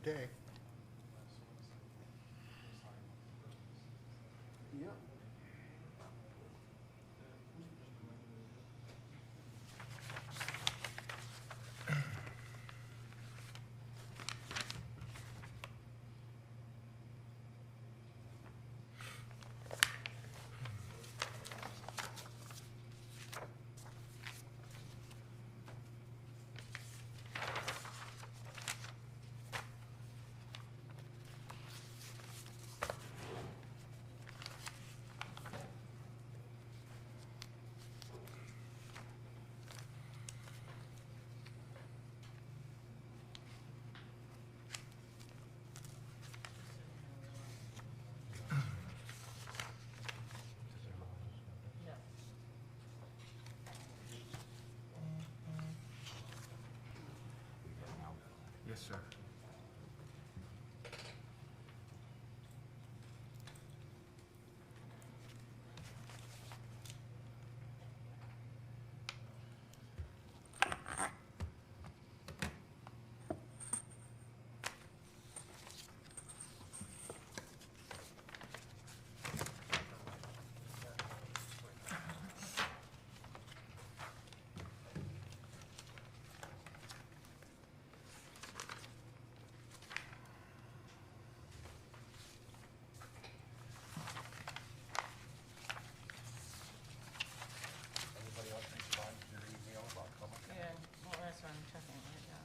day. Yep. Yes, sir. Everybody else respond to your email about public comment? Yeah, well, that's what I'm checking right now.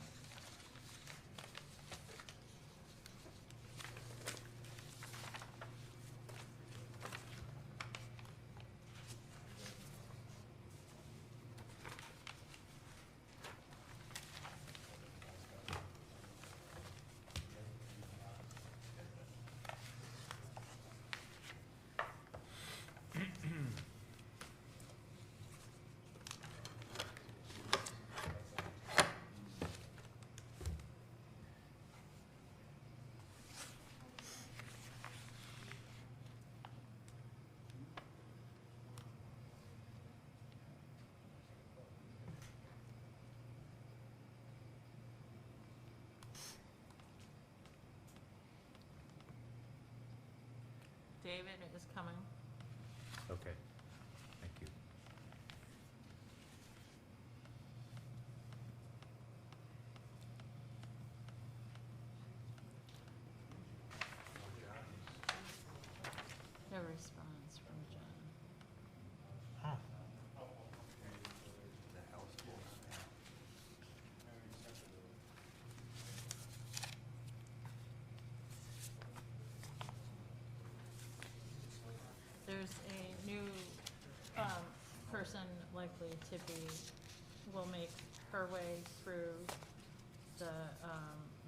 David is coming. Okay, thank you. No response from John. Huh. The house closed. There's a new person likely to be, will make her way through the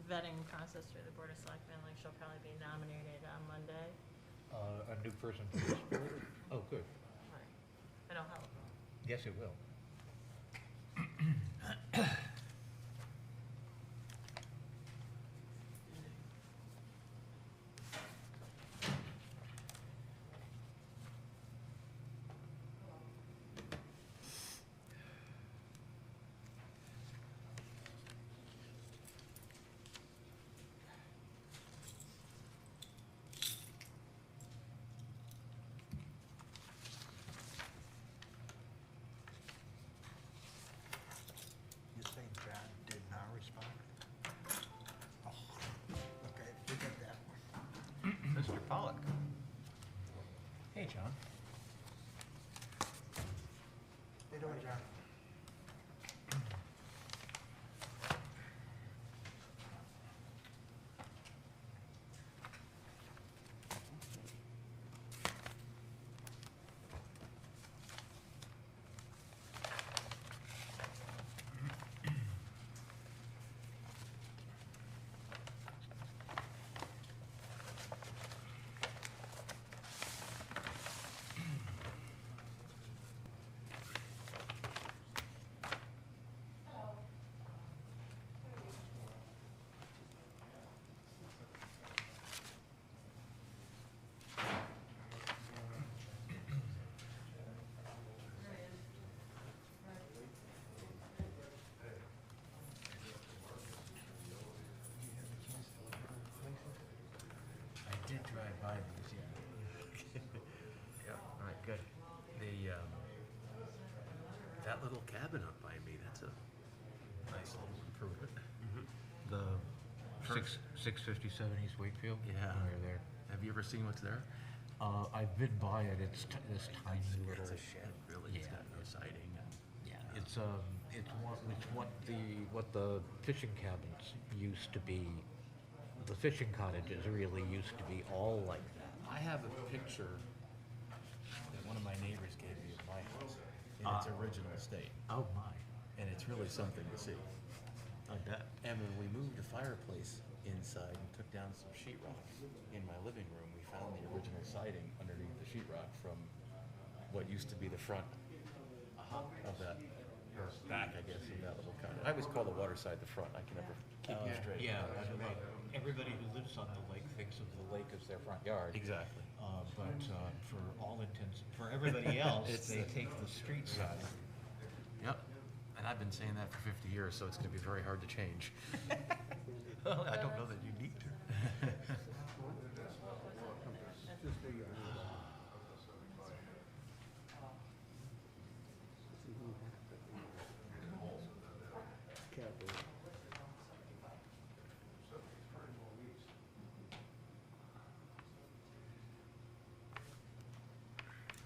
vetting process through the Board of Selectmen, like she'll probably be nominated on Monday. A new person for this board? Oh, good. Right. It'll help. Yes, it will. You say John did not respond? Oh, okay, we got that one. Mr. Pollock. Hey, John. How you doing, John? buy these, yeah. Yeah, all right, good. The, that little cabin up by me, that's a nice little improvement. The First- 657 East Wakefield? Yeah. We're there. Have you ever seen what's there? I've been by it, it's this tiny little. It's a shed, really, it's Yeah. got no siding. Yeah, it's what the fishing cabins used to be. The fishing cottages really used to be all like that. I have a picture that one of my neighbors gave me of my house in its original state, Oh my, and it's really something to see. I bet. And when we moved the fireplace inside and took down some sheetrock in my living room, we found the original siding underneath the sheetrock from what used to be the front of that, or back, I guess, of that little cottage. I always call the water side the front. I can never keep you straight. Yeah, I don't know. Everybody who lives on the lake thinks of the lake as their front yard. Exactly. But for all intents, for everybody else, It's they the- take the street side. Yep. And I've been saying that for 50 years, so it's going to be very hard to change. Well, I don't know that you need to.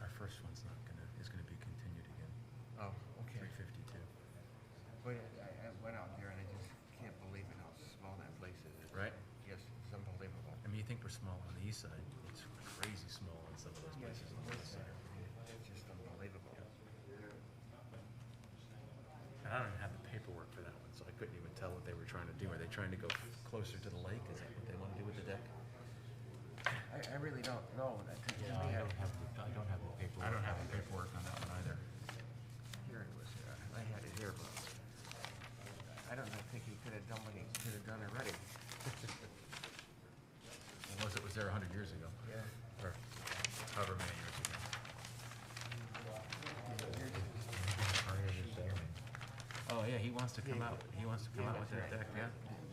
Our first one's is gonna be continued again, Oh, okay. 352. But I went out there and I just can't believe in how small that place is. Right? Yes, it's unbelievable. I mean, you think we're small on the east side, it's crazy small in some of those places on the west side. It's just unbelievable. And I don't even have the paperwork for that one, so I couldn't even tell what they were trying to do. Are they trying to go closer to the lake? Is that what they want to do with the deck? I really don't know. I think Yeah, we I had, don't have the paperwork. I don't have the paperwork on that one either. here it was, I had it here, but I don't think he could have done what he could have done already. Unless it was there 100 years ago, Yeah. or however many years ago. Oh, yeah, he wants to come out. He wants to come out with that deck, yeah?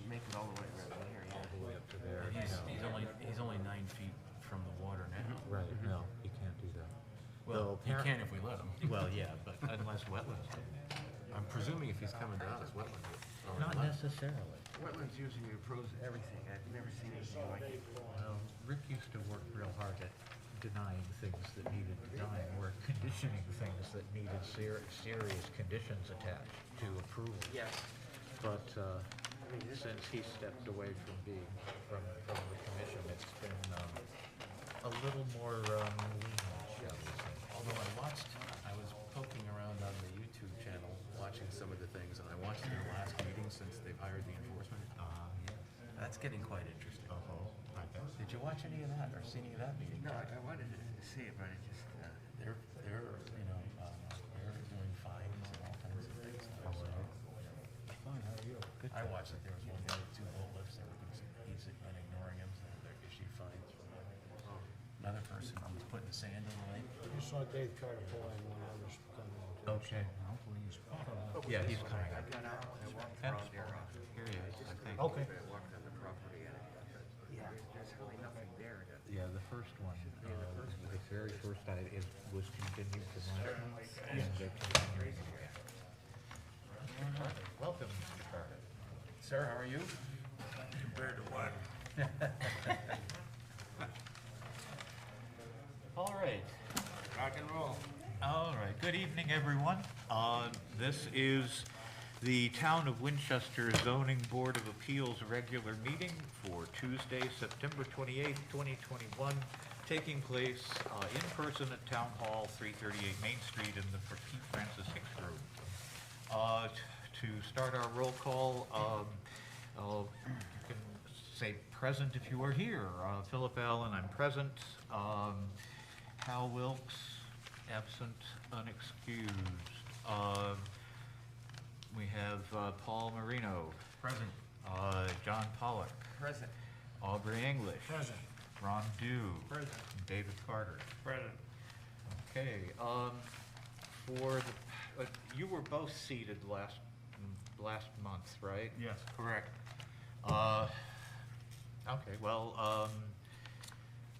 Make it all the way right here, yeah. All the way up to there. He's only 9 feet from the water now. Right, no, you can't do that. Well, he can if we let him. Well, yeah, but unless wetlands do. I'm presuming if he's coming down, it's wetland. Not necessarily. Wetlands usually approves everything. I've never seen anything like it. Well, Rick used to work real hard at denying things that needed denying, or conditioning things that needed serious conditions attached to approval. Yes. But since he stepped away from being, from the commission, it's been a little more lenient, shall we say. Although I was poking around on the YouTube channel, watching some of the things, and I watched their last meeting since they've hired the enforcement. Yeah. That's getting quite interesting. I guess. Did you watch any of that, or see any of that meeting? No, I wanted to see it, but it just, They're doing fines and all kinds of things. Fine, how are you? Good. I watched it, there was one guy with 2 boat lifts, they were he's ignoring him, so they're issued fines from him. Another person was putting sand in the lake. You saw Dave try to pull in when I was coming in. Okay. Hopefully he's. Yeah, he's coming. I got out, I walked around there. Here he is, I think. Okay. I walked on the property and there's really nothing there. Yeah, the first one, the very first was continued to last month, and they're continuing it again. Welcome, Mr. Carter. Sir, how are you? Compared to what? All right. Rock and roll. All right, good evening, everyone. This is the Town of Winchester Zoning Board of Appeals regular meeting for Tuesday, September 28th, 2021, taking place in person at Town Hall, 338 Main Street in the T. Francis Hicks Room. To start our roll call, you can say present if you are here. Philip Allen, I'm present. Hal Wilkes, absent, unexcused. We have Paul Marino. Present. John Pollock. Present. Aubrey English. Present. Ron Dew. Present. David Carter. Present. Okay, for the, you were both seated last month, right? Yes. Correct. Okay, well,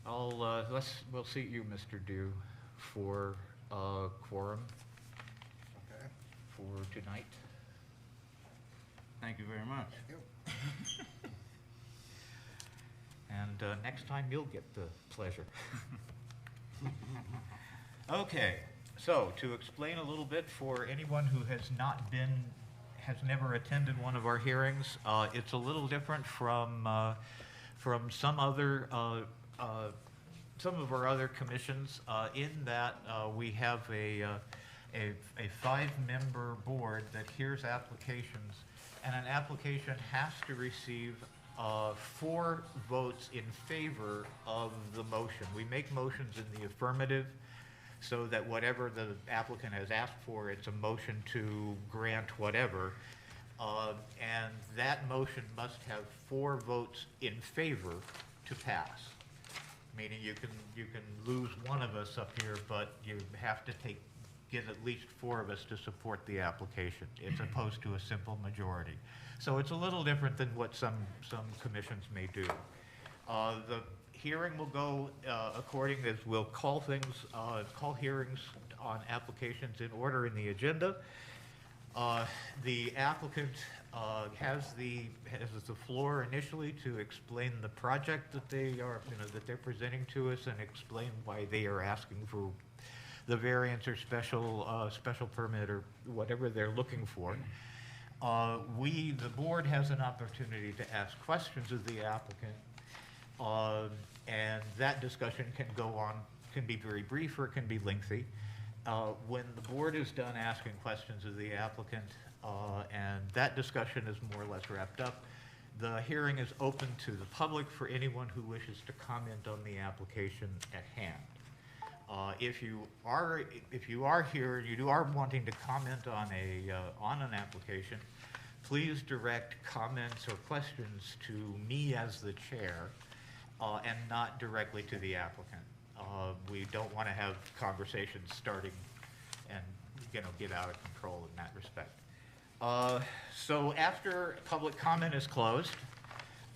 We'll seat you, Mr. Dew, for quorum Okay. for tonight. Thank you very much. And next time you'll get the pleasure. Okay, so to explain a little bit for anyone who has never attended one of our hearings, it's a little different from some of our other commissions, in that we have a 5-member board that hears applications, and an application has to receive 4 votes in favor of the motion. We make motions in the affirmative, so that whatever the applicant has asked for, it's a motion to grant whatever. And that motion must have 4 votes in favor to pass. Meaning you can lose one of us up here, but you have to get at least 4 of us to support the application, as opposed to a simple majority. So it's a little different than what some commissions may do. The hearing will go according as we'll call hearings on applications in order in the agenda. The applicant has the floor initially to explain the project that they're presenting to us, and explain why they are asking for the variance or special permit or whatever they're looking for. The board has an opportunity to ask questions of the applicant, and that discussion can be very brief or it can be lengthy. When the board is done asking questions of the applicant, and that discussion is more or less wrapped up, the hearing is open to the public for anyone who wishes to comment on the application at hand. If you are here, you are wanting to comment on an application, please direct comments or questions to me as the chair, and not directly to the applicant. We don't want to have conversations starting and get out of control in that respect. So after public comment is closed,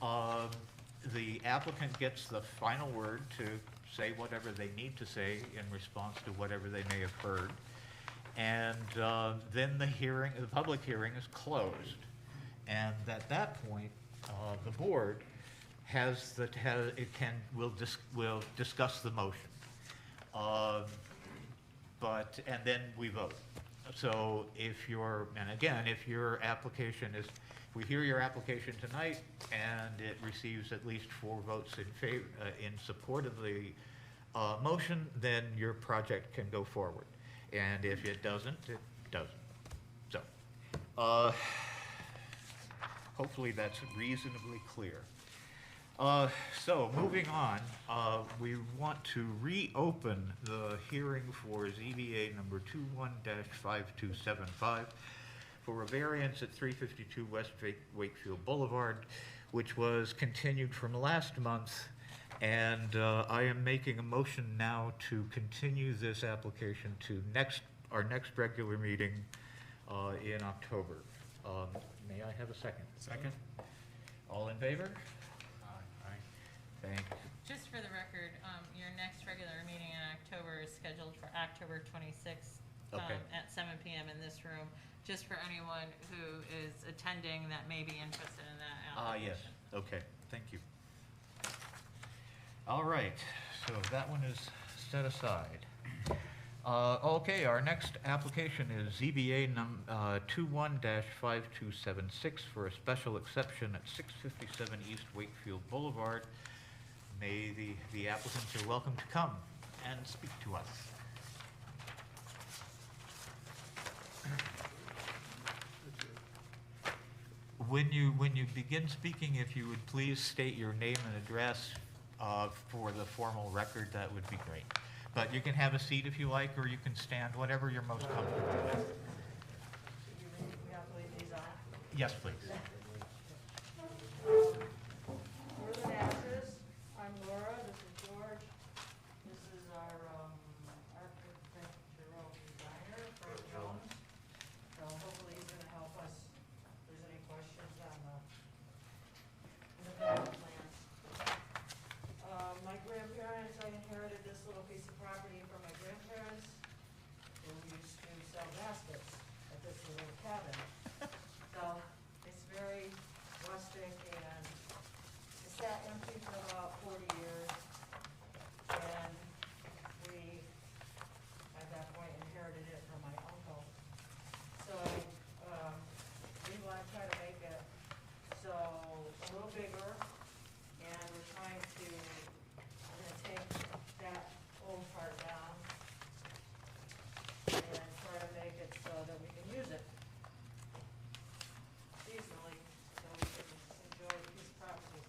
the applicant gets the final word to say whatever they need to say in response to whatever they may have heard. And then the public hearing is closed. And at that point, the board will discuss the motion. And then we vote. So if your application is, we hear your application tonight and it receives at least 4 votes in favor, in support of the motion, then your project can go forward. And if it doesn't, it doesn't. So, hopefully that's reasonably clear. So moving on, we want to reopen the hearing for ZBA number 21-5275 for a variance at 352 West Wakefield Boulevard, which was continued from last month. And I am making a motion now to continue this application to our next regular meeting in October. May I have a second? Second? All in favor? Aye. Thank you. Just for the record, your next regular meeting in October is scheduled for October 26th Okay. at 7 p.m. in this room, just for anyone who is attending that may be interested in that Yes, application. okay, thank you. All right, so that one is set aside. Okay, our next application is ZBA 21-5276 for a special exception at 657 East Wakefield Boulevard. May the applicants are welcome to come and speak to us. When you begin speaking, if you would please state your name and address for the formal record, that would be great. But you can have a seat if you like, or you can stand, whatever you're most comfortable with. We have to leave these on. Yes, please. Northern Ashes, I'm Laura, this is George. This is our architectural designer, Frank Jones. So hopefully he's gonna help us if there's any questions on the pavement plans. My grandparents little piece of property from my grandparents who used to sell baskets at this little cabin. So it's very rustic and it sat empty for about 40 years. And we, at that point, inherited it from my uncle. So, we want to try to make it so a little bigger, and we're trying to, we're gonna take that old part down and try to make it so that we can use it seasonally, so we can enjoy a piece of property.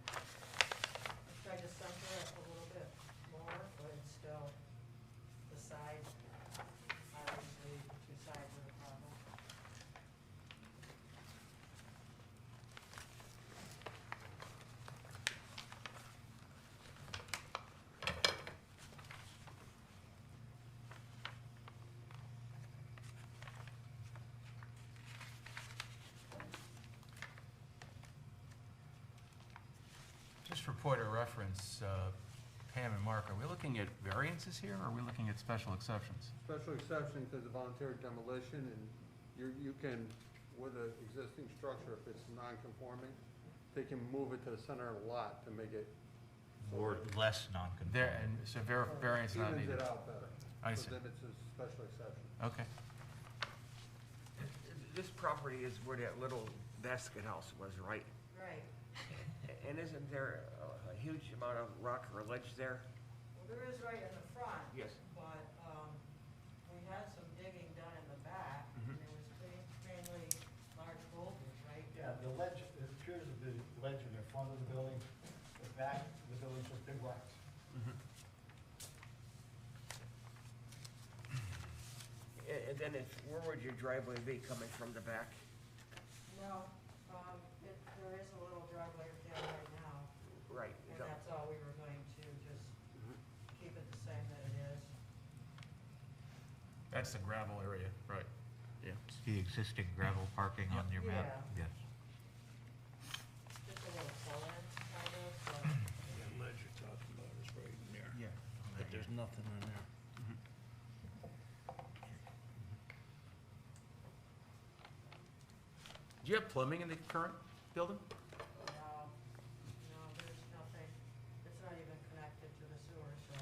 I tried to center it a little bit more, but it's still the side, obviously, the two sides of the problem. Just for point of reference, Pam and Mark, are we looking at variances here, or are we looking at special exceptions? Special exception because of voluntary demolition, and you can, with an existing structure, if it's non-conforming, they can move it to the center of the lot to make it. Or less non-conforming. There, and so variance not Evens needed? it out better. I So see. then it's a special exception. Okay. This property is where that little basket house was, right? Right. And isn't there a huge amount of rock or ledge there? Well, there is right in the front. Yes. But, we had some digging done in the back, and Mhm. it was mainly large boulders, right? Yeah, the ledge, it appears to be ledge in the front of the building, the back of the building's just big rocks. And then where would your driveway be coming from the back? No, there is a little driveway down right now, Right. and that's all we were going to just keep it the same that it is. That's the gravel area, right. Yeah. It's the existing gravel parking on your map? Yeah. Yes. Just a little pull-in, kind of, but The ledge you're talking about is right in there. Yeah. But there's nothing in there. Do you have plumbing in the current building? no, there's nothing, it's not even connected to the sewer, so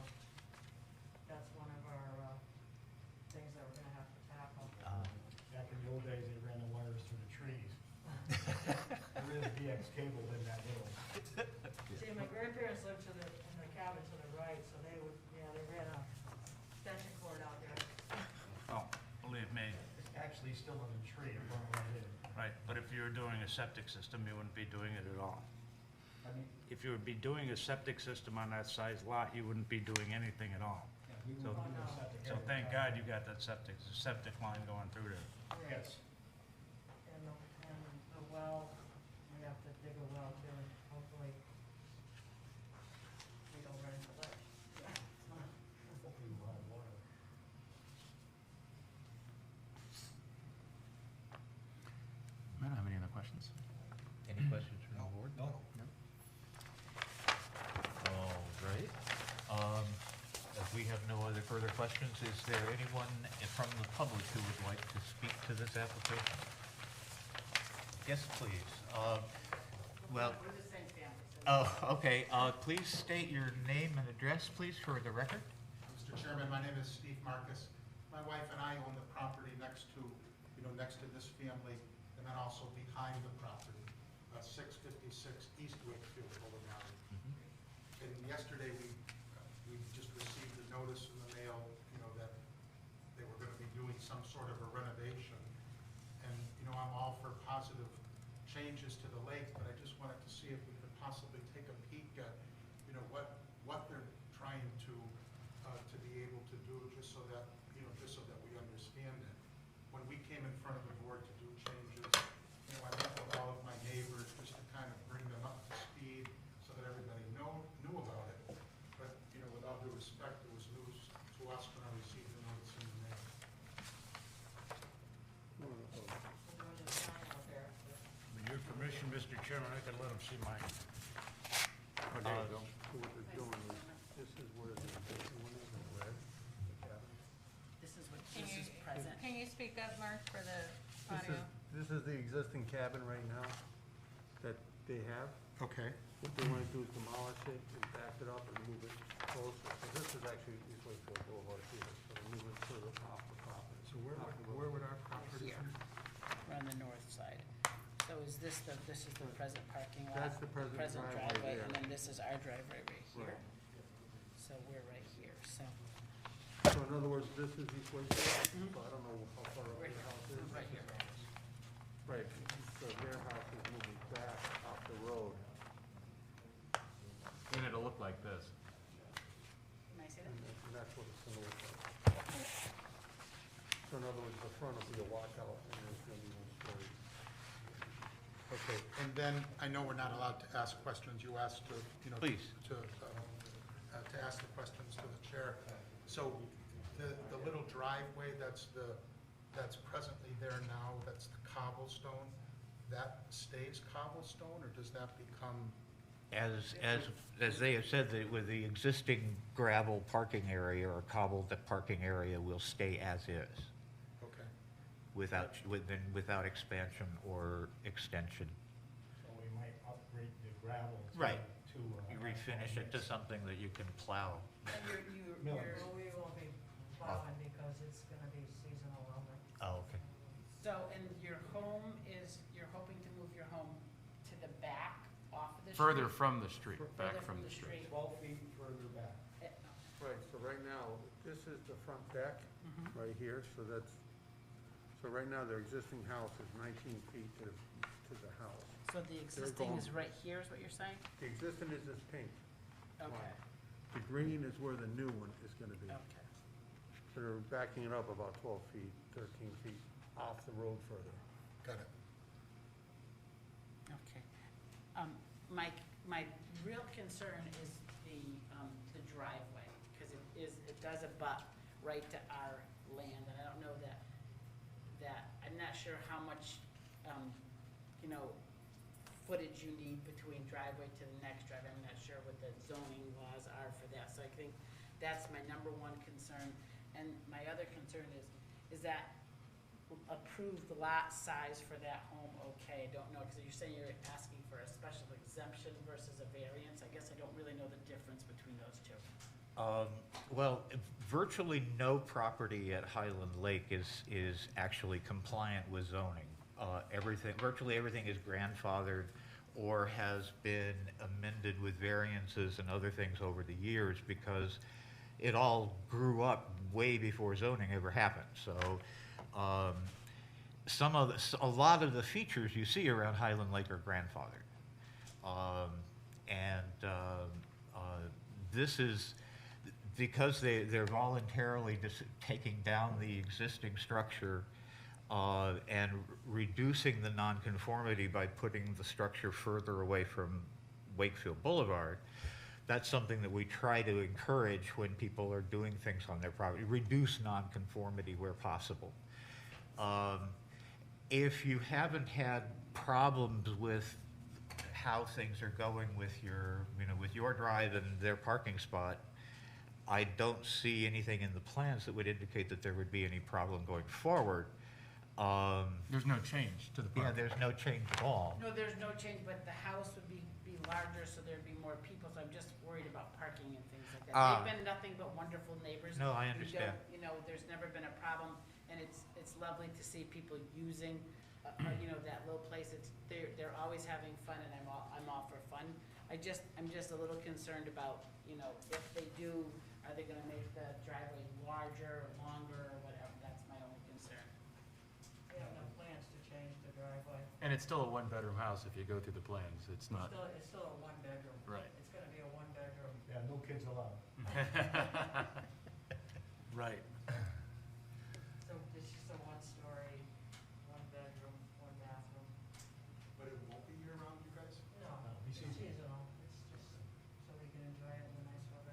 that's one of our, things that we're gonna have to tackle. Back in the old days, they ran the wires through the trees. There is VX cable in that little. See, my grandparents lived in the cabin to the right, so they ran a extension cord out there. Oh, believe me, It's actually still in the tree, it burned right in. right, but if you were doing a septic system, you wouldn't be doing it at all. I mean, If you would be doing a septic system on that size lot, you wouldn't be doing anything at all. yeah, we So- wouldn't do a septic So area. thank God you got that septic line going through there. Yes. And the well, we have to dig a well too, and hopefully we don't run into ledge. Hopefully we'll have water. I don't have any other questions. Any questions from the board? No. All right. If we have no other further questions, is there anyone from the public who would like to speak to this application? Yes, please. Well, We're the same family, so. oh, okay. Please state your name and address, please, for the record. Mr. Chairman, my name is Steve Marcus. My wife and I own the property next to, next to this family, and then also behind the property, 656 East Wakefield Boulevard. And yesterday, we just received a notice in the mail, that they were gonna be doing some sort of a renovation. And, I'm all for positive changes to the lake, but I just wanted to see if we could possibly take a peek at, what they're trying to be able to do, just so that we understand it. When we came in front of the board to do changes, I met with all of my neighbors just to kind of bring them up to speed so that everybody knew about it. But them see mine. Oh, there you go. So what they're doing is, this is where the existing one is in red, the cabin. This is what, Can this you, is present. can you speak up, Mark, for the audio? This is the existing cabin right now that they have. Okay. What they wanna do is demolish it and back it up and move it closer. So this is actually East Wakefield Boulevard here, so they move it further off the property. So where would our property Here. be? We're on the north side. So is this this is the present parking lot? That's the present driveway there. And then this is our driveway right here. Right. So we're right here, so So in other words, this is East Wakefield, so I don't know how far up Right your here. house is. Right here. Right, so their house is moving back off the road. And it'll look like this. can I say And that? that's what it's gonna look like. So in other words, the front will be a walkout and there's gonna be no storage. Okay, and then, I know we're not allowed to ask questions, you asked to, you know. Please. To ask the questions to the chair. So, the little driveway that's presently there now, that's the cobblestone, that stays cobblestone, or does that become? As they have said, that with the existing gravel parking area or cobbled parking area will stay as is, Okay. without expansion or extension. So we might upgrade the gravel Right. to. You refinish it to something that you can plow. And Millings. Well, we won't be plowing because it's gonna be seasonal only. Oh, okay. So, and your home is, you're hoping to move your home to the back off of the street? Further from the street, back Further from the street. 12 feet further back. Eh, Right, so right now, this is the front deck, Mhm. right here, so right now, their existing house is 19 feet to the house. So the existing is right here, is what you're saying? The existing is this pink. Okay, The green is where the new one is gonna be. okay. So they're backing it up about 12 feet, 13 feet off the road further. Got it. Okay. My real concern is the driveway, because it does abut right to our land, and I don't know that, I'm not sure how much, footage you need between driveway to the next driveway. I'm not sure what the zoning laws are for that, so I think that's my number one concern. And my other concern is that approve the lot size for that home, okay, I don't know, because you're saying you're asking for a special exemption versus a variance. I guess I don't really know the difference between those two. Well, virtually no property at Highland Lake is actually compliant with zoning. Virtually everything is grandfathered or has been amended with variances and other things over the years because it all grew up way before zoning ever happened. So, a lot of the features you see around Highland Lake are grandfathered. This is because they're voluntarily taking down the existing structure and reducing the nonconformity by putting the structure further away from Wakefield Boulevard. That's something that we try to encourage when people are doing things on their property, reduce nonconformity where possible. If you haven't had problems with how things are going with your drive and their parking spot, I don't see anything in the plans that would indicate that there would be any problem going forward. There's no change to the Yeah, parking. there's no change at all. No, there's no change, but the house would be larger, so there'd be more people, so I'm just worried about parking and things like that. Ah. They've been nothing but wonderful neighbors. No, I We understand. don't, there's never been a problem, and it's lovely to see people using, that little place. They're always having fun, and I'm all for fun. I'm just a little concerned about, if they do, are they gonna make the driveway larger or longer or whatever? That's my only concern. We have no plans to change the driveway. And it's still a one-bedroom house if you go through the plans. It's not, It's still a one-bedroom. Right. It's gonna be a one-bedroom. Yeah, no kids allowed. Right. So it's just a one-story, one-bedroom, one bathroom. But it won't be year-round, you guys? No, No, it's it's seasonal. seasonal. It's just so we can enjoy it in the nice weather.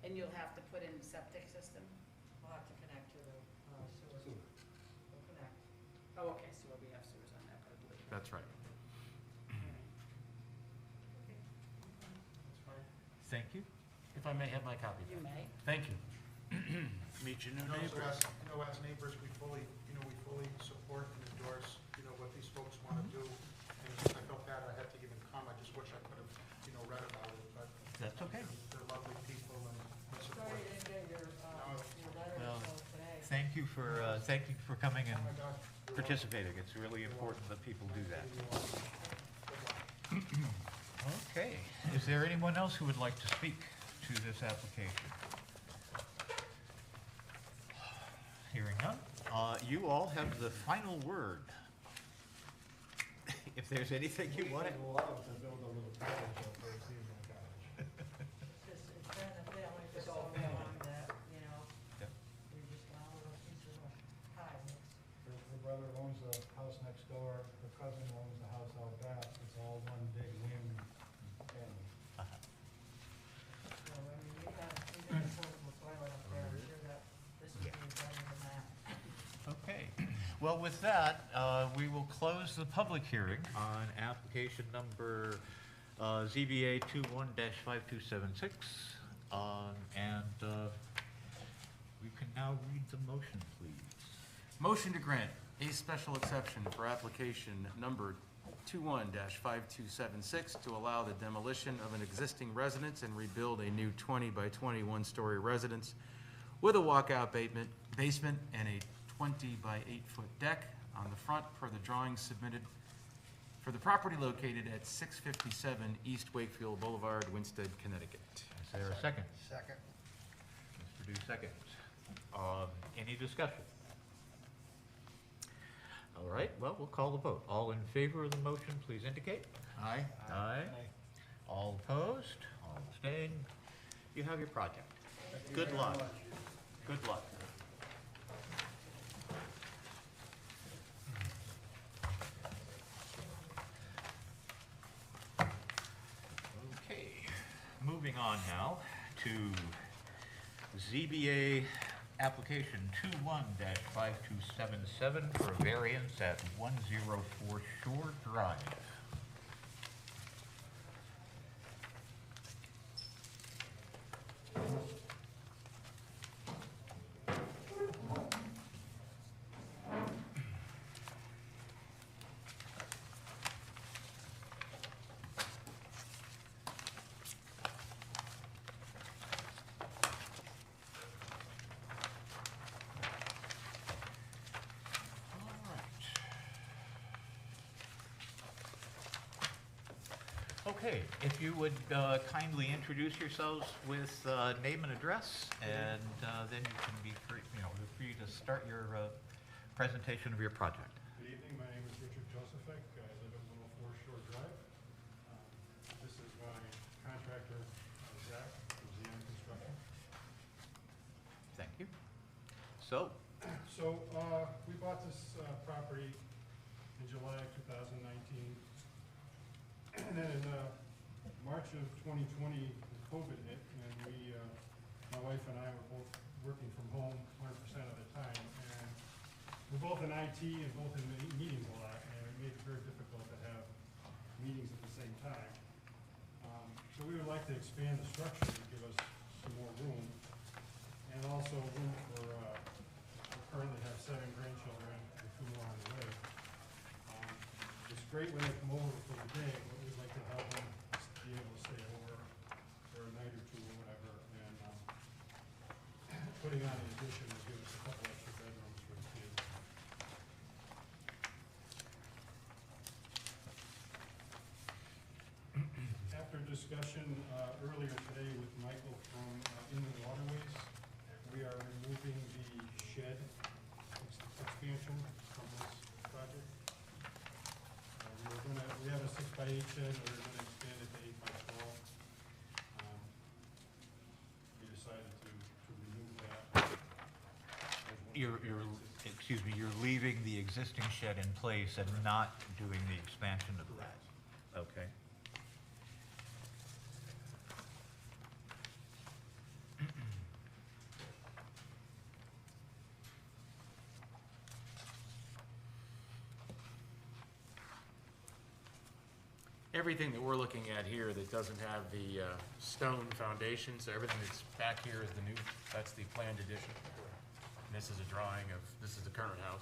And you'll have to put in septic system? We'll have to connect to the sewer. Sewer. We'll connect. Oh, okay, sewer, we have sewers on that, I believe. that's right. Thank you. If I may have my copy You back. may. Thank you. Meet your new So neighbor. as neighbors, we fully support and endorse, what these folks want to do. And I felt bad I had to even come, I just wish I could have, read about it, but That's okay. they're lovely people and we support. Sorry you didn't get your letter Well, until today. Thank you for coming and Oh my God. participating. It's really important that people do that. Okay. Is there anyone else who would like to speak to this application? Hearing none. You all have the final word. If there's anything you want to... We'd love to build a little cottage out there, seasonal cottage. It's been a family for so long that, Yep. we just want a little piece of pie mix. Her brother owns the house next door, her cousin owns the house out back, it's all one big wing family. So, I mean, we got affordable toilet up there, I'm sure that this would be better than that. Okay. Well, with that, we will close the public hearing on application number ZBA 21-5276. And we can now read the motion, please. Motion to grant a special exception for application number 21-5276 to allow the demolition of an existing residence and rebuild a new 20 by 21 story residence with a walkout basement and a 20 by 8 foot deck on the front per the drawings submitted for the property located at 657 East Wakefield Boulevard, Winsted, Connecticut. Is there a second? Second. Mr. Dew seconds. Any discussion? All right, well, we'll call the vote. All in favor of the motion, please indicate. Aye. Aye. All opposed? All abstained? You have your project. Good luck. Good luck. Okay, moving on now to ZBA application 21-5277 for a variance at 104 Shore Drive. Okay, if you would kindly introduce yourselves with name and address, and then you can be free, free to start your presentation of your project. Good evening, my name is Richard Josephic, I live at 104 Shore Drive. This is my contractor, Zach, from Zba Construction. Thank you. So, We bought this property in July of 2019. And then in March of 2020, COVID hit, and my wife and I were both working from home 100% of the time. And we're both in IT and both in meetings a lot, and it made it very difficult to have meetings at the same time. So we would like to expand the structure to give us some more room, and also room for, we currently have 7 grandchildren, and 2 more on the way. It's great when they come over for the day, but we'd like to have them be able to stay over for a night or 2 or whatever, and putting on an addition will give us a couple extra bedrooms for the kids. After discussion earlier today with Michael from Inland Waterways, we are removing the shed expansion from this project. We have a 6x8 shed, we're gonna expand it to 8x12. We decided to remove that. you're leaving the existing shed in place and not doing the expansion of that. Okay. everything that we're looking at here that doesn't have the stone foundation, so everything that's back here is the new, that's the planned addition. And this is a drawing of, this is the current house.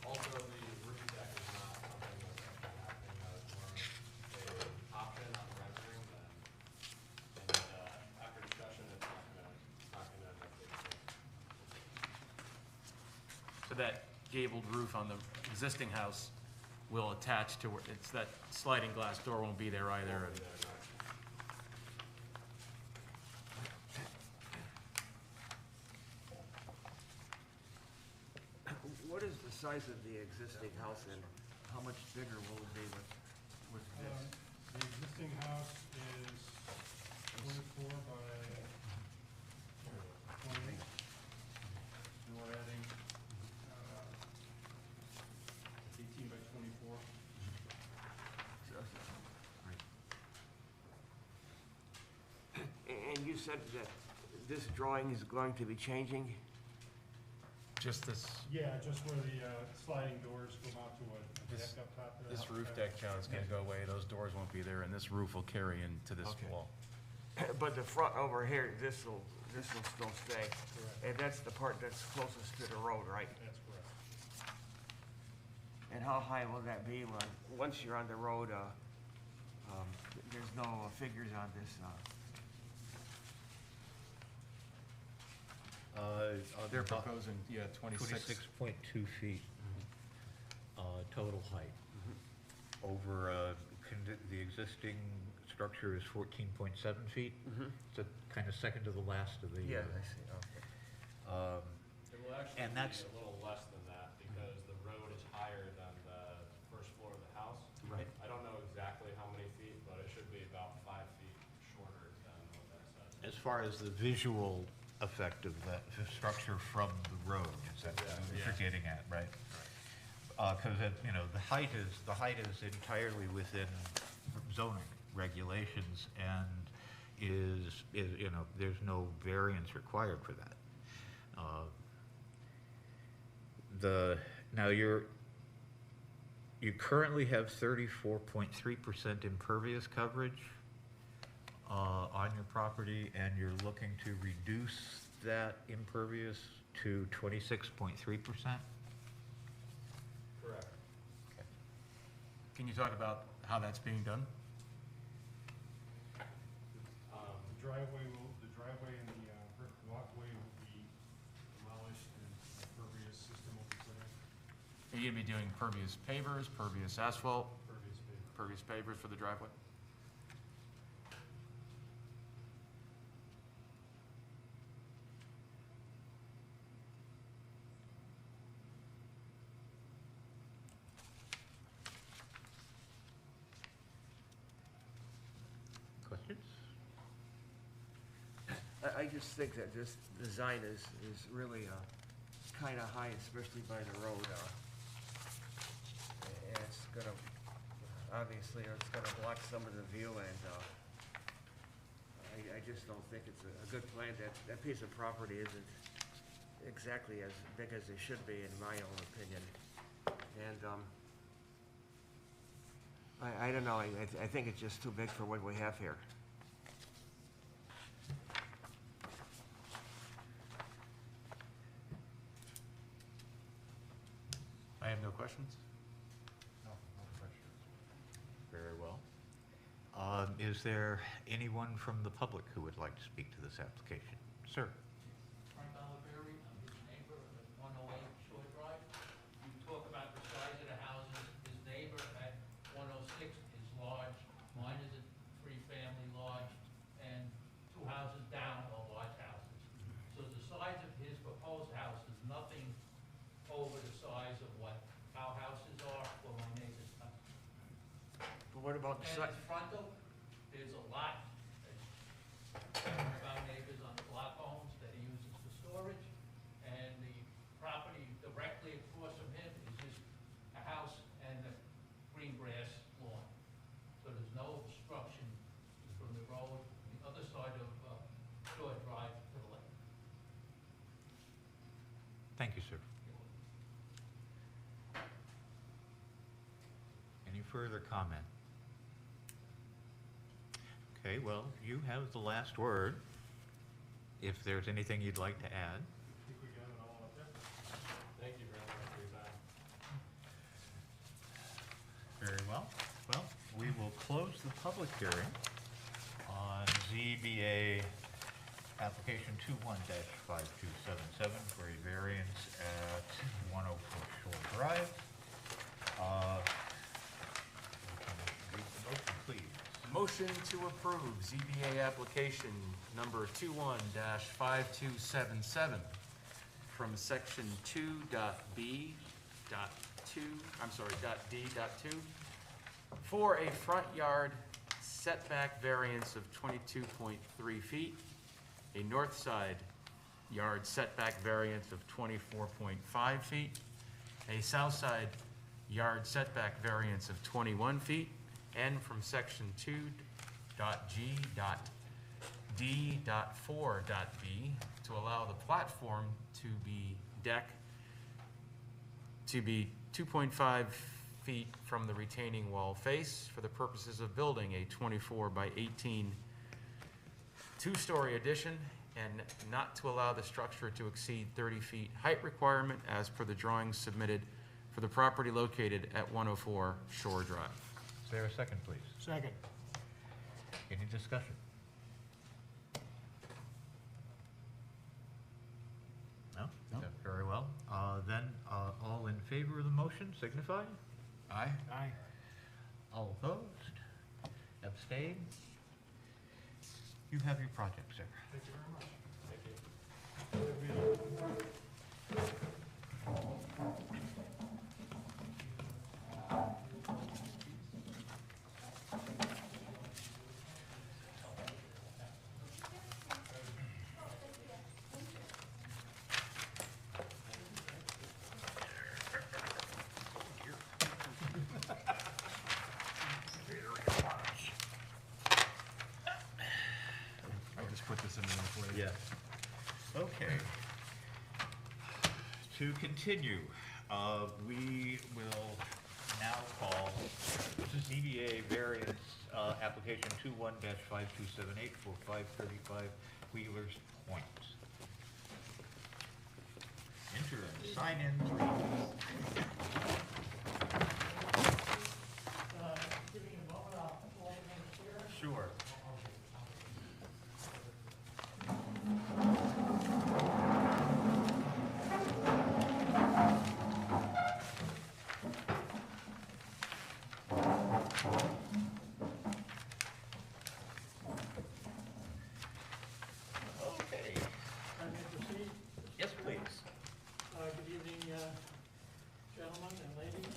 Also, the roof deck is not something that's actually happening, it's more an option on the rendering than, and after discussion, it's not gonna make it. So that gabled roof on the existing house will attach to where, it's that sliding glass door won't be there either. What is the size of the existing house and how much bigger will it be with this? The existing house is 24 by 20. And we're adding 18 by 24. And you said that this drawing is going to be changing? Just this, Yeah, just where the sliding doors come out to a This- deck up top of the this house. roof deck, John, is gonna go away, those doors won't be there, and this roof will carry into this Okay. wall. But the front over here, this will still stay. Correct. And that's the part that's closest to the road, right? That's correct. And how high will that be once you're on the road? There's no figures on this. They're proposing, 26. 26.2 feet, total height. Over, the existing structure is 14.7 feet. It's a kind of second to the last of the. Yeah, I see, okay. It will actually And that's- be a little less than that because the road is higher than the first floor of the house. Right. I don't know exactly how many feet, but it should be about 5 feet shorter than what that says. As far as the visual effect of that structure from the road, is that what you're getting at, right? Because, the height is entirely within zoning regulations and is, there's no variance required for that. Now you currently have 34.3% impervious coverage on your property, and you're looking to reduce that impervious to 26.3%? Correct. Can you talk about how that's being done? The driveway and the brick walkway will be demolished and a pervious system will be put in. Are you gonna be doing pervious pavers, pervious asphalt, Pervious paver. pervious pavers for the driveway? Questions? I just think that this design is really kind of high, especially by the road. And it's gonna, obviously, it's gonna block some of the view, and I just don't think it's a good plan. That piece of property isn't exactly as big as it should be, in my own opinion. And I don't know, I think it's just too big for what we have here. I have no questions. No questions. Very well. Is there anyone from the public who would like to speak to this application? Sir? Frank Olivieri, I'm his neighbor at 108 Shore Drive. You talk about the size of the houses. His neighbor at 106 is large. Mine is a three-family large, and two houses down are large houses. So the size of his proposed house is nothing over the size of what our houses are or my neighbor's house. But what about the And side? his frontal, there's a lot. One of our neighbors on the block homes that he uses for storage, and the property directly across from him is just a house and a green grass lawn. So there's no obstruction from the road, the other side of Shore Drive to the left. Thank you, sir. Any further comment? Okay, well, you have the last word. If there's anything you'd like to add. I think we got it all up there. Thank you very much for your time. Very well. Well, we will close the public hearing on ZBA application 21-5277 for a variance at 104 Shore Drive. We can read the motion, please. Motion to approve ZBA application number 21-5277 from section 2.B.2 for a front yard setback variance of 22.3 feet, a north side yard setback variance of 24.5 feet, a south side yard setback variance of 21 feet, and from section 2.G.D.4.B to allow the platform to be 2.5 feet from the retaining wall face for the purposes of building a 24 by 18 two-story addition, and not to allow the structure to exceed 30 feet height requirement as per the drawings submitted for the property located at 104 Shore Drive. Is there a second, please? Second. Any discussion? No? No. Very well. Then, all in favor of the motion signify. Aye. Aye. All opposed? Abstain? You have your project, sir. Thank you very much. I just put this in there for you. Yes. Okay. To continue, we will now call ZBA variance, application 21-5278 for 535 Wheeler's Point. Enter and sign in, please. Give me a moment, I'll pull everything here. Sure. Okay. I may proceed. Yes, please. Good evening, gentlemen and ladies.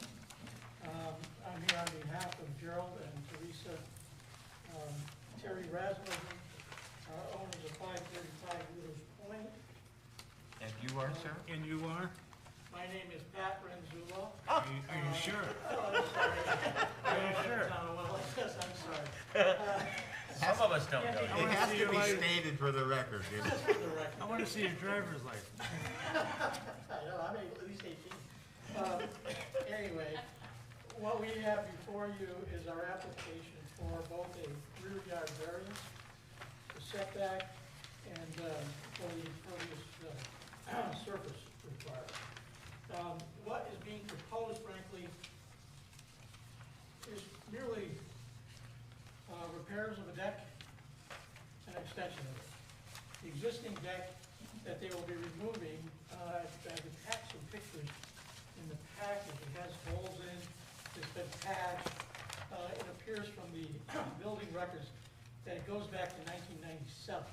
I'm here on behalf of Gerald and Teresa Terry Rasmussen, owners of 535 Wheeler's Point. And you are, sir? And you are? My name is Pat Renzullo. Are you sure? Oh, I'm sorry. Are you sure? Well, like this, I'm sorry. Some of us don't know. I wanna see your license. stated for the record. Just for the record. I want to see your driver's license. I know, I'm at least 18. Anyway, what we have before you is our application for both a rear yard variance, the setback, and for the impervious surface required. What is being proposed, frankly, is merely repairs of a deck and extension of it. The existing deck that they will be removing, I've attached some pictures in the package. It has holes in, it's been patched. It appears from the building records that it goes back to 1997.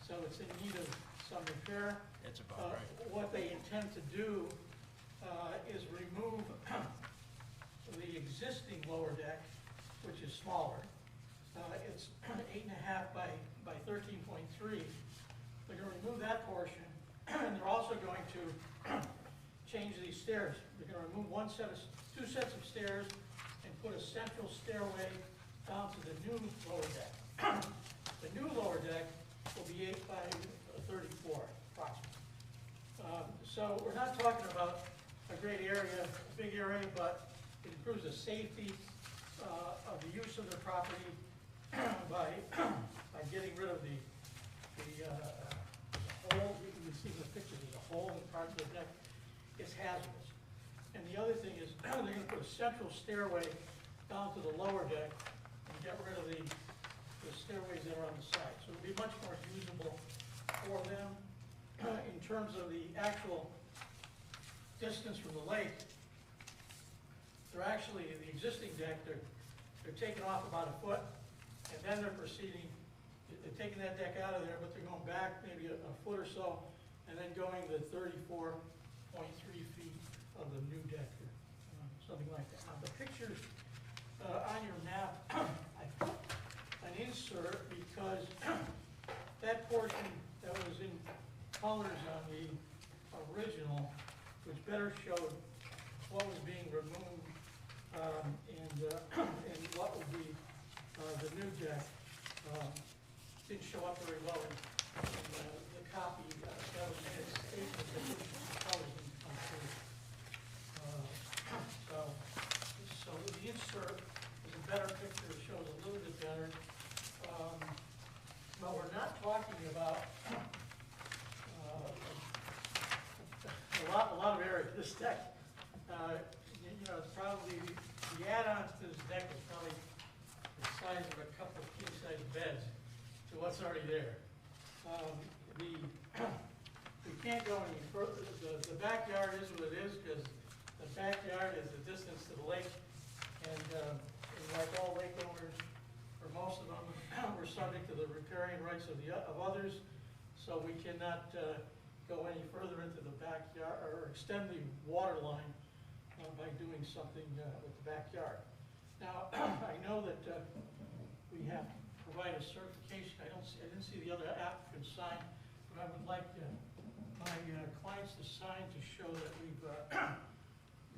So it's in need of some repair. That's about right. What they intend to do is remove the existing lower deck, which is smaller. It's 8.5 by 13.3. They're going to remove that portion, and they're also going to change these stairs. They're going to remove two sets of stairs and put a central stairway down to the new lower deck. The new lower deck will be 8 by 34 approximately. So we're not talking about a great area, a big area, but it improves the safety use of the property by getting rid of the hole. You can see in the picture, there's a hole in part of the deck. It's hazardous. And the other thing is, they're gonna put a central stairway down to the lower deck and get rid of the stairways that are on the side. So it'll be much more usable for them. In terms of the actual distance from the lake, they're actually, the existing deck, they're taking off about a foot, and then they're proceeding, they're taking that deck out of there, but they're going back maybe a foot or so, and then going to 34.3 feet of the new deck, or something like that. Now, the pictures on your map, I put an insert because that portion that was in colors on the original, which better showed what was being removed and what would be the new deck, didn't show up very well in the copy that was in its statement that didn't show the colors in come through. So the insert is a better picture, it shows a little bit better. But we're not talking about a lot of area. This deck, you know, it's probably, the add-on to this deck is probably the size of a couple of king-size beds to what's already there. We can't go any further. The backyard is what it is, because the backyard is the distance to the lake, and like all lake owners, or most of them, we're subject to the riparian rights of others, so we cannot go any further into the backyard or extend the water line by doing something with the backyard. Now, I know that we have to provide a certification. I didn't see the other applicant sign, but I would like my clients to sign to show that we've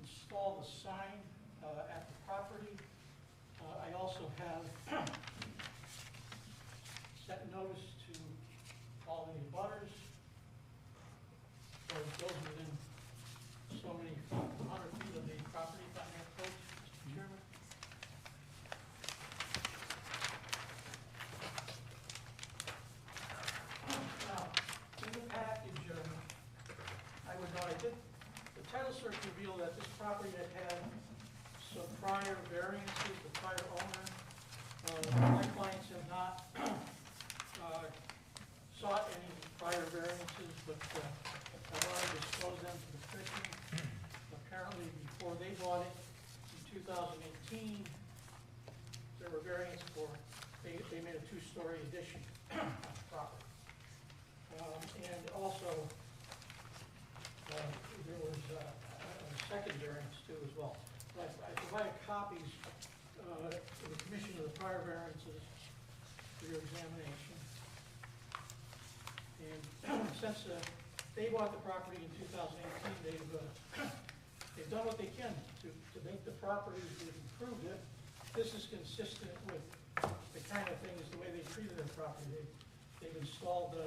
installed a sign at the property. I also have sent notice to all the abutters. So it goes within so many 100 feet of the property line approach, Mr. Chairman. Now, in the package, I would note, the title search revealed that this property had some prior variances, the prior owner. My clients have not sought any prior variances, but I want to disclose them to the commission. Apparently, before they bought it in 2018, there were variants for, they made a two-story addition on the property. And also, there was a second variance too as well. But I provided copies to the commission of the prior variances for your examination. And since they bought the property in 2018, they've done what they can to make the property, they've improved it. This is consistent with the kind of things, the way they treated their property. They've installed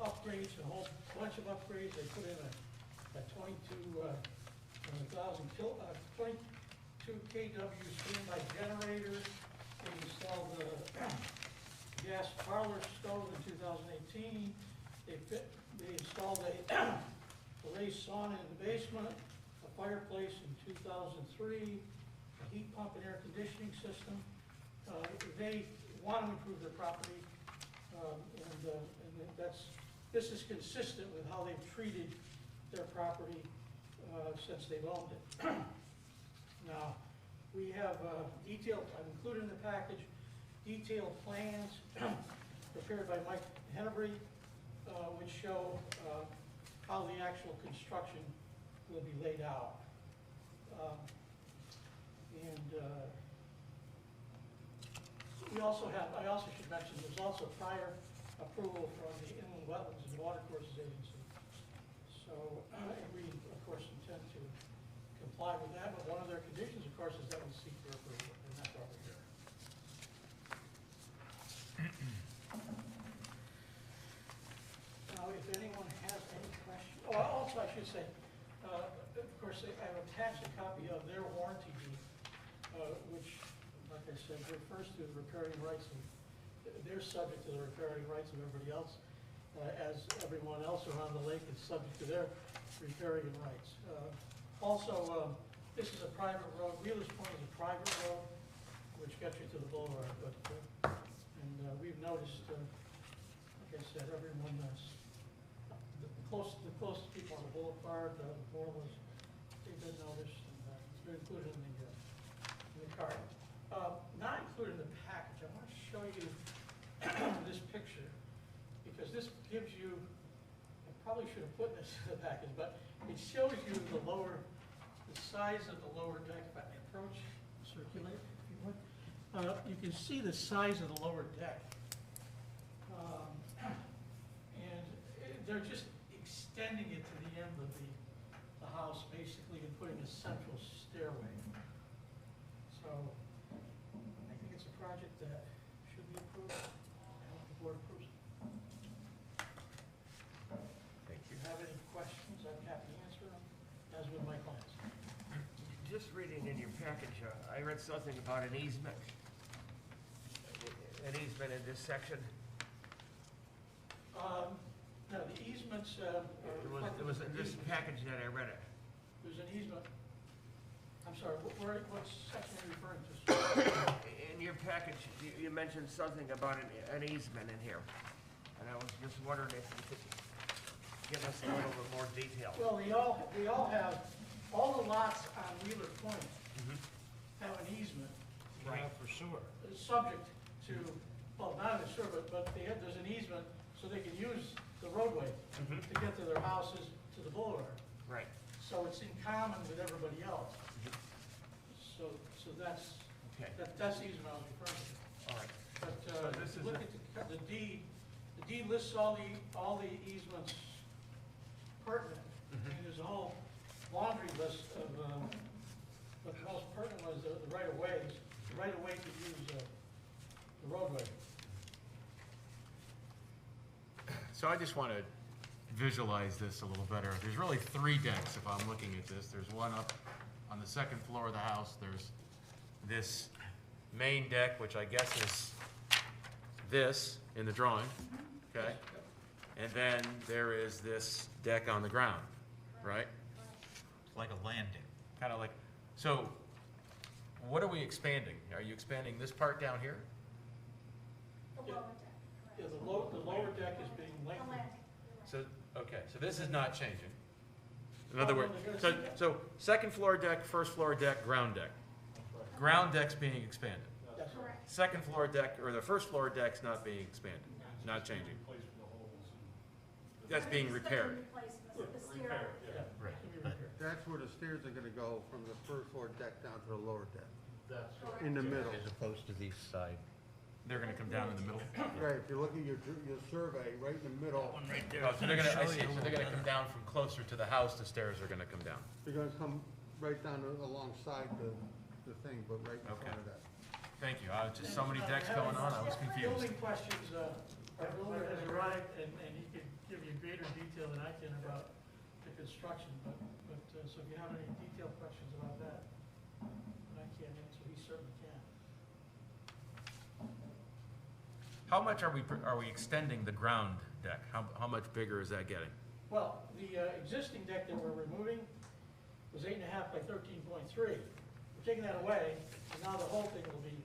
upgrades, a whole bunch of upgrades. They put in a 22 kW standby generator. They installed the gas parlor stove in 2018. They installed a raised sauna in the basement, a fireplace in 2003, a heat pump and air conditioning system. They want to improve their property, and this is consistent with how they've treated their property since they've owned it. Now, we have detailed, I've included in the package, detailed plans prepared by Mike Hennebrey, which show how the actual construction will be laid out. We also have, I also should mention, there's also prior approval from the Inland Wetlands and Watercourses Agency. So we, of course, intend to comply with that, but one of their conditions, of course, is that we seek their approval, and that's why we're here. Now, if anyone has any questions, oh, also I should say, of course, I've attached a copy of their warranty deed, which, like I I said, refers to the riparian rights, and they're subject to the riparian rights of everybody else, as everyone else around the lake is subject to their riparian rights. Also, this is a private road, Wheeler's Point is a private road, which gets you to the boulevard, but, and we've noticed, like I said, everyone, the closest people on the boulevard, the boroughs, they've been noticed, and it's been included in the card. Not included in the package, I want to show you this picture, because this gives you, I probably should have put this in the package, but it shows you the size of the lower deck. If I approach, circulate, if you would. You can see the size of the lower deck. And they're just extending it to the end of the house, basically, and putting a central stairway. So, I think it's a project that should be approved. I hope the board approves it. Thank If you have any questions, I'm happy to answer them, as with my clients. Just reading in your package, I read something about an easement. An easement in this section. No, the easements, It was in this package that I read it. there's an easement. I'm sorry, what section are you referring to? In your package, you mentioned something about an easement in here. And I was just wondering if you could give us a little bit more detail. Well, we all have, all the lots on Wheeler Point have an easement. Right. For sewer. Subject to, well, not in sewer, but there's an easement so they can use the roadway to get to their houses, to the boulevard. Right. So it's in common with everybody else. So that's, Okay. that's the easement I was referring to. All right. But, So this if you is look at the deed lists all the easements pertinent. And there's a whole laundry list of, but the most pertinent was the right-of-ways, the right-of-way to use, the roadway. So I just want to visualize this a little better. There's really 3 decks if I'm looking at this. There's one up on the 2nd floor of the house. There's this main deck, which I guess is this in the drawing, okay? And then there is this deck on the ground, right? Like a landing. Kind of like, so what are we expanding? Are you expanding this part down here? Yeah, the lower deck is being lengthened. So, okay, so this is not changing. In other words, so 2nd floor deck, 1st floor deck, ground deck. Ground deck's being expanded. That's correct. 2nd floor deck, or the 1st floor deck's not being expanded, not changing. That's being repaired. Repair, yeah. Right. That's where the stairs are gonna go from the first floor deck down to the lower deck, That's in the middle. As opposed to the side. They're gonna come down in the middle. Right, if you look at your survey, right in the middle, Right Oh, so they're gonna, I see, so they're gonna come down from closer to the house, the stairs are gonna come down. you're gonna come right down alongside the thing, but right in Okay. front of that. Thank you, just so many decks going on, I was confused. Building questions, our builder has arrived, and he could give you greater detail than I can about the construction, but, so if you have any detailed questions about that, I can't answer, he certainly can. How much are we extending the ground deck? How much bigger is that getting? Well, the existing deck that we're removing was 8.5 by 13.3. We're taking that away, and now the whole thing will be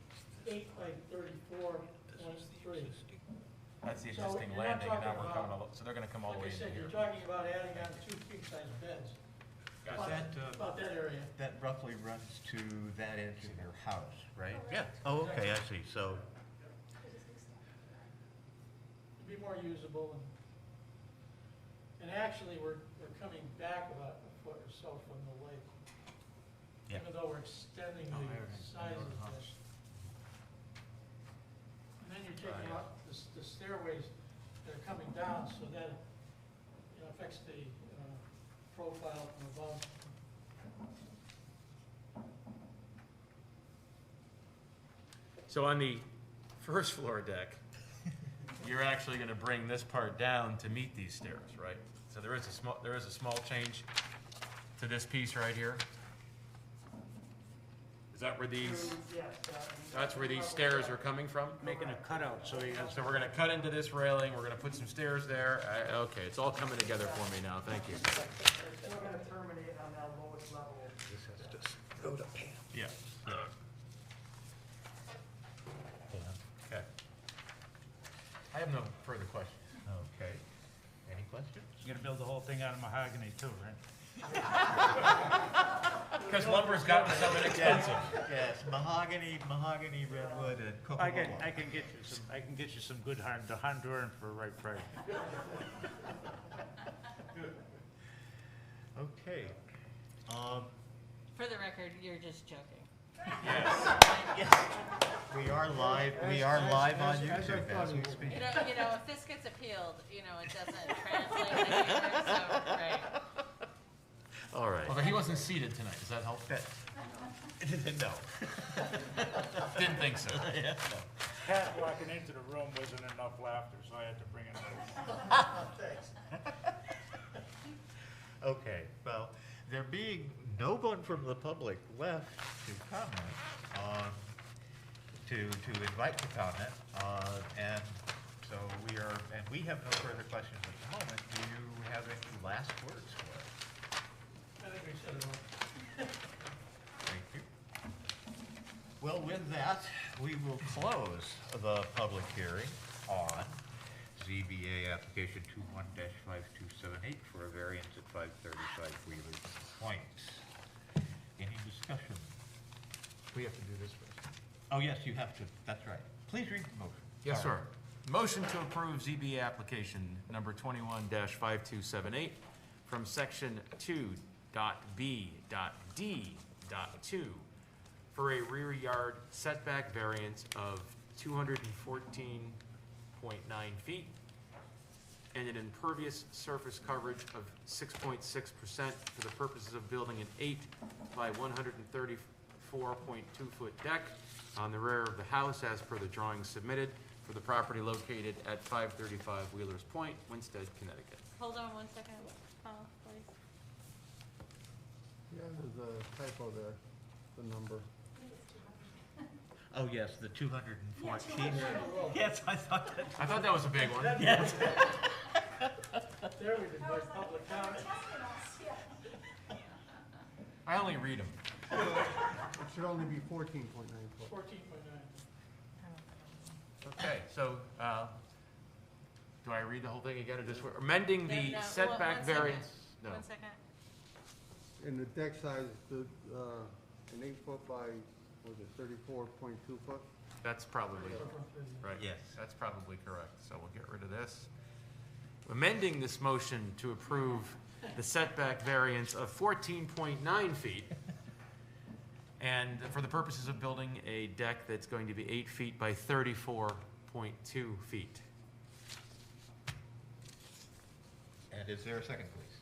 8 by 34.3. That's the So existing you're not landing, and now talking we're coming, so they're gonna come all the way Like I into said, here. you're talking about adding on 2 king-size beds. About that area. That roughly runs to that edge of your house, right? Yeah. Oh, okay, I see, so, It'd be more usable, and actually, we're coming back about a foot or so from the lake. Yeah. Even though we're extending Oh, I the already size know of the this. house. And then you're taking out the stairways that are coming down, so that, affects the profile from above. So on the 1st floor deck, you're actually gonna bring this part down to meet these stairs, right? So there is a small change to this piece right here. that where these, Yes, that's where these stairs are coming from? Making a cutout so he has, So we're gonna cut into this railing, we're gonna put some stairs there. Okay, it's all coming together for me now, thank you. We're gonna terminate on that lowest level. This has to go to Pam. Yeah. Okay. I have no further questions. Okay. Any questions? you're gonna build the whole thing out of mahogany too, right? Because lumber's gotten so inexpensive. Yes, mahogany, redwood, and cocoa. I can get you some good the Honduran for the right price. Okay. For the record, you're just joking. Yes. We are live on YouTube as we speak. You know, if this gets appealed, it doesn't translate anywhere, so, right. All right. Although he wasn't seated tonight, does that help? No. Didn't think so. Yeah, no. Pat walking into the room wasn't enough laughter, so I had to bring it up. Okay, well, there being no one from the public left to comment, to invite to comment, and so we have no further questions at the moment. Do you have any last words for us? I think we said it all. Thank you. Well, with that, we will close the public hearing on ZBA application 21-5278 for a variance at 535 Wheeler Point. Any discussion? We have to do this first. Oh, yes, you have to, that's right. Please read the motion. Yes, Sorry. sir. Motion to approve ZBA application number 21-5278 from section 2.B.D.2 for a rear yard setback variance of 214.9 feet and an impervious surface coverage of 6.6% for the purposes of building an 8 by 134.2 foot deck on the rear of the house as per the drawings submitted for the property located at 535 Wheelers Point, Winsted, Connecticut. Hold on one second, Paul, please. Yeah, there's a typo there, the number. Oh, yes, the 214. Yes, I thought that. I thought that was a big one. Yes. There we did, like public comment. I only read them. It should only be 14.9 foot. 14.9. Okay, so, do I read the whole thing again or just, amending No, the no, setback one second. variance? No. 1 second. And the deck size, an 8 foot by, was it 34.2 foot? That's probably, right. Yes. That's probably correct, so we'll get rid of this. Amending this motion to approve the setback variance of 14.9 feet and for the purposes of building a deck that's going to be 8 feet by 34.2 feet. And is there a second, please?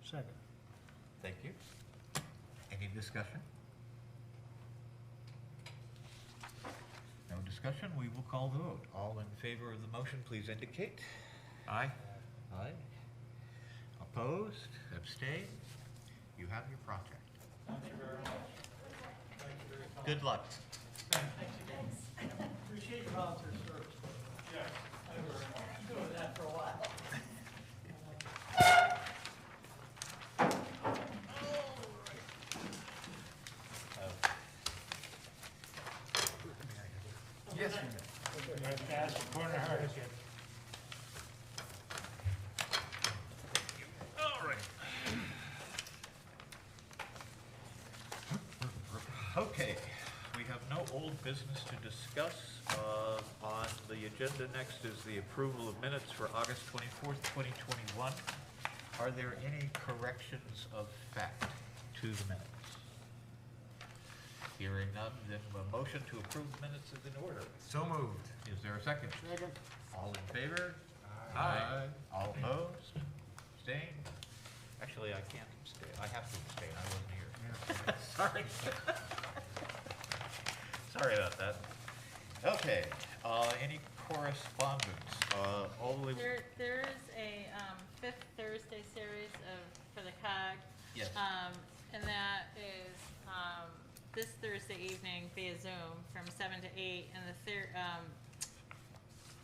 Second. Thank you. Any discussion? No discussion, we will call the vote. All in favor of the motion, please indicate. Aye? Aye. Opposed? Abstained? You have your project. Thank you very much. Thank you very much. Good luck. Appreciate your volunteer service. Yeah. Thank you very much. Doing that for a while. Yes, You have to ask the corner hardship. All right. Okay, we have no old business to discuss. On the agenda next is the approval of minutes for August 24th, 2021. Are there any corrections of fact to the minutes? Hearing none, then a motion to approve minutes is in order. so moved. Is there a second? Second. All in favor? Aye. All opposed? Abstained? Actually, I can't abstain. I have to abstain. I wasn't here. Sorry. Sorry about that. Okay, any correspondence? Only, There is a Fifth Thursday series for the COG. yes. And that is this Thursday evening via Zoom from 7 to 8, and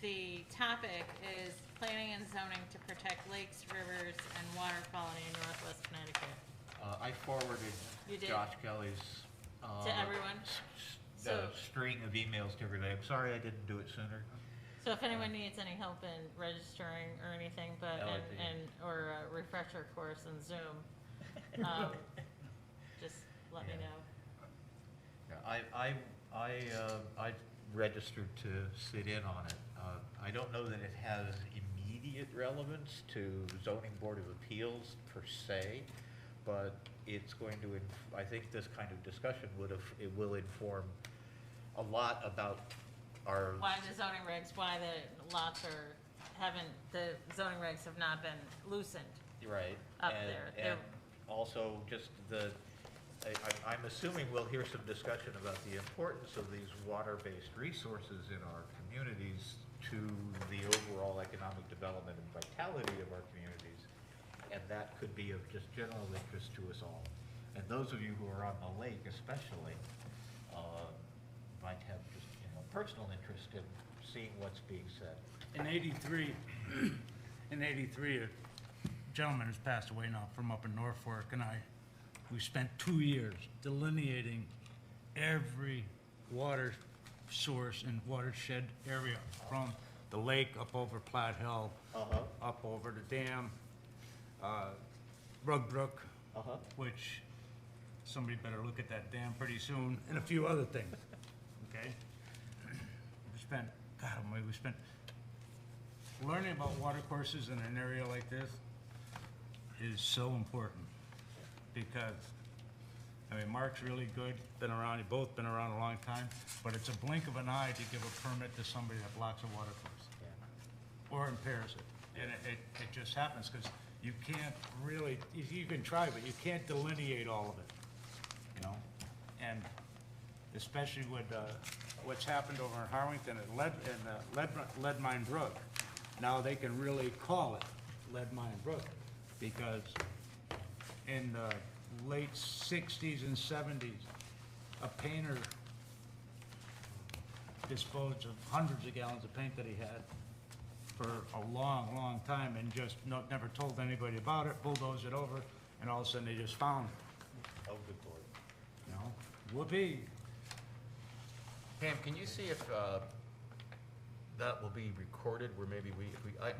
the topic is planning and zoning to protect lakes, rivers, and water quality in Northwest Connecticut. I forwarded You did? Josh Kelly's. To everyone? The So- string of emails to everybody. I'm sorry I didn't do it sooner. So if anyone needs any help in registering or anything, but, I like the- or a refresher course in Zoom, just let me Yeah. know. Yeah, I registered to sit in on it. I don't know that it has immediate relevance to zoning board of appeals per se, but it's going to, I think this kind of discussion it will inform a lot about our. Why the zoning regs, why the lots the zoning regs have not been loosened. Right. Up and- there. And also just I'm assuming we'll hear some discussion about the importance of these water-based resources in our communities to the overall economic development and vitality of our communities. And that could be of just general interest to us all. And those of you who are on the lake especially, might have just, personal interest in seeing what's being said. In '83, a gentleman who's passed away now from up in Norfolk and we spent 2 years delineating every water source and watershed area from the lake up over Platte Hill, up over the dam, Rug Brook, which somebody better look at that dam pretty soon, and a few other things, okay? We spent learning about water courses in an area like this is so important, because, Mark's really good, been around, you've both been around a long time, but it's a blink of an eye to give a permit to somebody that blocks a water course, or impairs it, and it just happens, because you can't really, you can try, but you can't delineate all of it, and especially with, what's happened over in Harwington at Lead Mine Brook. Now they can really call it Lead Mine Brook, because in the late 60s and 70s, a painter disposed of hundreds of gallons of paint that he had for a long, long time and just never told anybody about it, bulldozed it over, and all of a sudden they just found it. Oh, good Lord. Whoopee. Pam, can you see if that will be recorded, where maybe I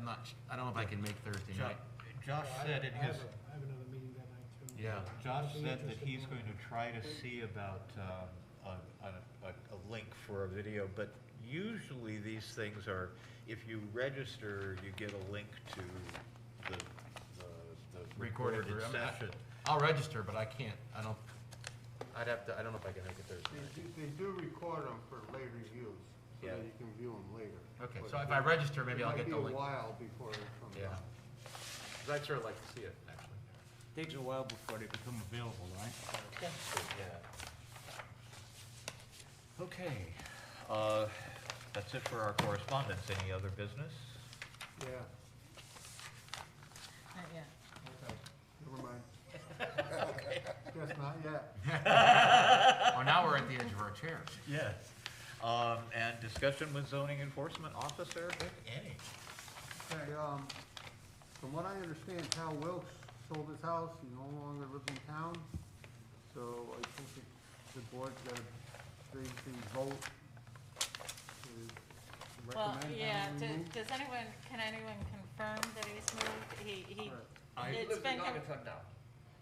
don't know if I can make Thursday night. Josh said in his, I have another meeting that night too. Yeah. Josh said that he's going to try to see about a link for a video, but usually these things are, if you register, you get a link to the recorded room. session. I'll register, but I can't, I don't know if I can make it Thursday night. They do record them for later use, so Yeah. that you can view them later. Okay, But so if I register, maybe it I'll get the might link. be a while before it comes Yeah. out. 'Cause I'd sort of like to see it, actually. Takes a while before they become available, right? Yeah. Okay, that's it for our correspondence. Any other business? Yeah, Not yet. okay, never mind. Guess not yet. Well, now we're at the edge of our chairs. Yes. And discussion with zoning enforcement officer, if any. Okay, from what I understand, Hal Wilkes sold his house, he no longer lives in town, so I think the board's gotta raise the vote to Well, recommend yeah, Hal removed. can anyone confirm that he's moved? Right. It's Lives been, in Naugatuck now.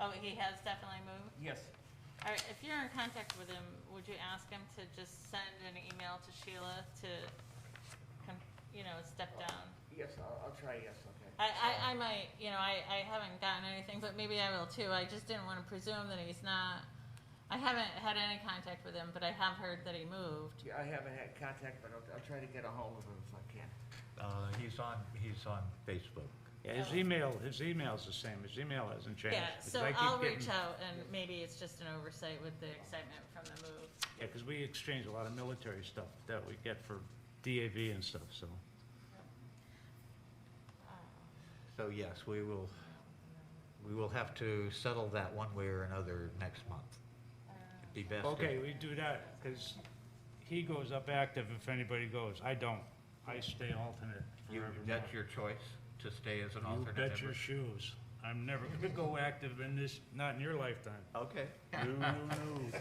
oh, he has definitely moved? Yes. All right, if you're in contact with him, would you ask him to just send an email to Sheila to, step down? Yes, I'll try, yes, okay. I might, I haven't gotten anything, but maybe I will too. I just didn't want to presume that he's not, I haven't had any contact with him, but I have heard that he moved. Yeah, I haven't had contact, but I'll try to get a hold of him if I can. He's on Facebook. Yeah, his email's the same, his email hasn't changed. Yeah, because so I keep I'll getting- reach out and maybe it's just an oversight with the excitement from the move. Yeah, because we exchange a lot of military stuff that we get for DAV and stuff, so. So yes, we will have to settle that one way or another next month. be best. Okay, we do that, because he goes up active if anybody goes. I don't. I stay alternate forever. That's your choice to stay as an You alternate bet member? your shoes. I'm never gonna go active in this, not in your lifetime. Okay. No, no, no.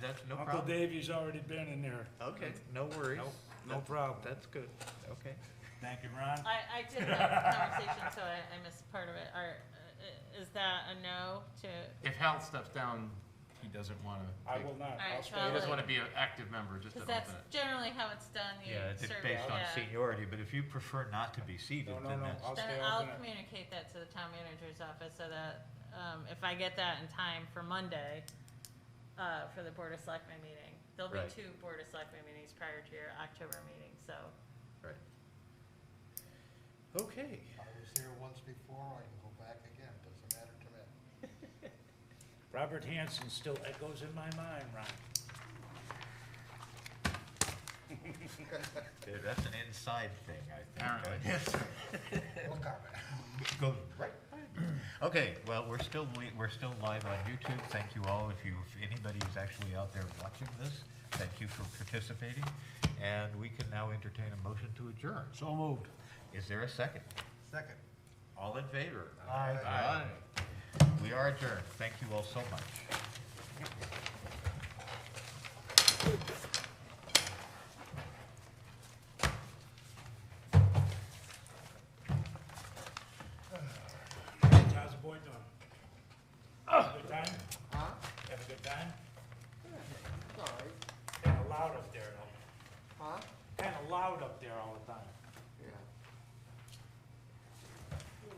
That's no Uncle problem. Davey's already been in there. Okay, no worries. Nope, no problem. That's good, okay. Thank you, Ron. I did have a conversation, so I missed part of it. Is that a no to, If Hal steps down, he doesn't wanna. I will not. Alright, I'll so stay. He doesn't like- wanna be an active member, just an because that's alternate. generally how it's done. You Yeah, it's serve- based on yeah. seniority, but if you prefer not to be seated, No, no, then no, that's. I'll stay Then I'll alternate. communicate that to the town manager's office so that, if I get that in time for Monday, for the Board of Selectmen meeting. There'll be Right. 2 Board of Selectmen meetings prior to your October meeting, so. Right. Okay. I was here once before, I can go back again, doesn't matter to me. Robert Hanson still echoes in my mind, Ron. Yeah, that's an inside thing, I think. Apparently. Yes. No comment. Goes right by me. Okay, well, we're still live on YouTube. Thank you all. If anybody is actually out there watching this, thank you for participating. And we can now entertain a motion to adjourn. So moved. Is there a second? Second. All in favor? Aye. Aye. We are adjourned. Thank you all so much. How's the boy doing? Good time? Huh? Have a good time? It's all right. Kinda loud up there, though. Huh? Kinda loud up there all the time. Yeah.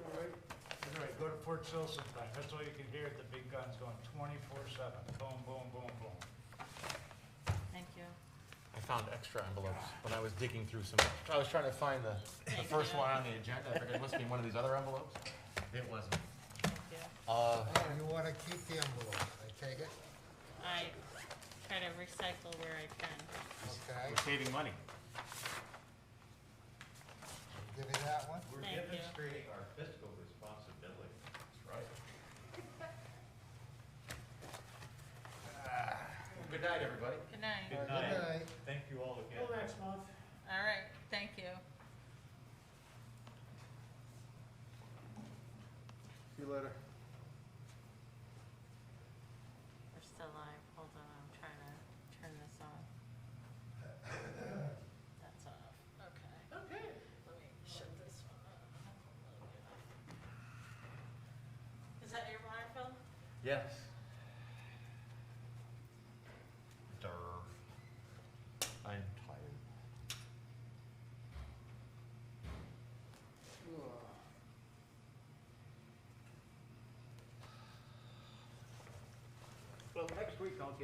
All right, go to Fort Sill sometime. That's all you can hear at the big guns going 24/7. Boom, boom, boom, boom. Thank you. I found extra envelopes when I was digging through some, I was trying to find the Thank first you. one on the agenda. I figured it must be one of these other envelopes. It wasn't. Thank you. Oh, you wanna keep the envelope, I take it? I try to recycle where I can. Okay, We're saving money. give me that one. We're Thank you. demonstrating our fiscal responsibility. That's right. Good night, everybody. Good night. Good Good night. night. Thank you all again. Till next month. All right, thank you. See you later. We're still live. Hold on, I'm trying to turn this on. That's off. Okay. Okay. Let me shut this one off. Is that your water bill? Yes. I'm tired. Well, next week I'll give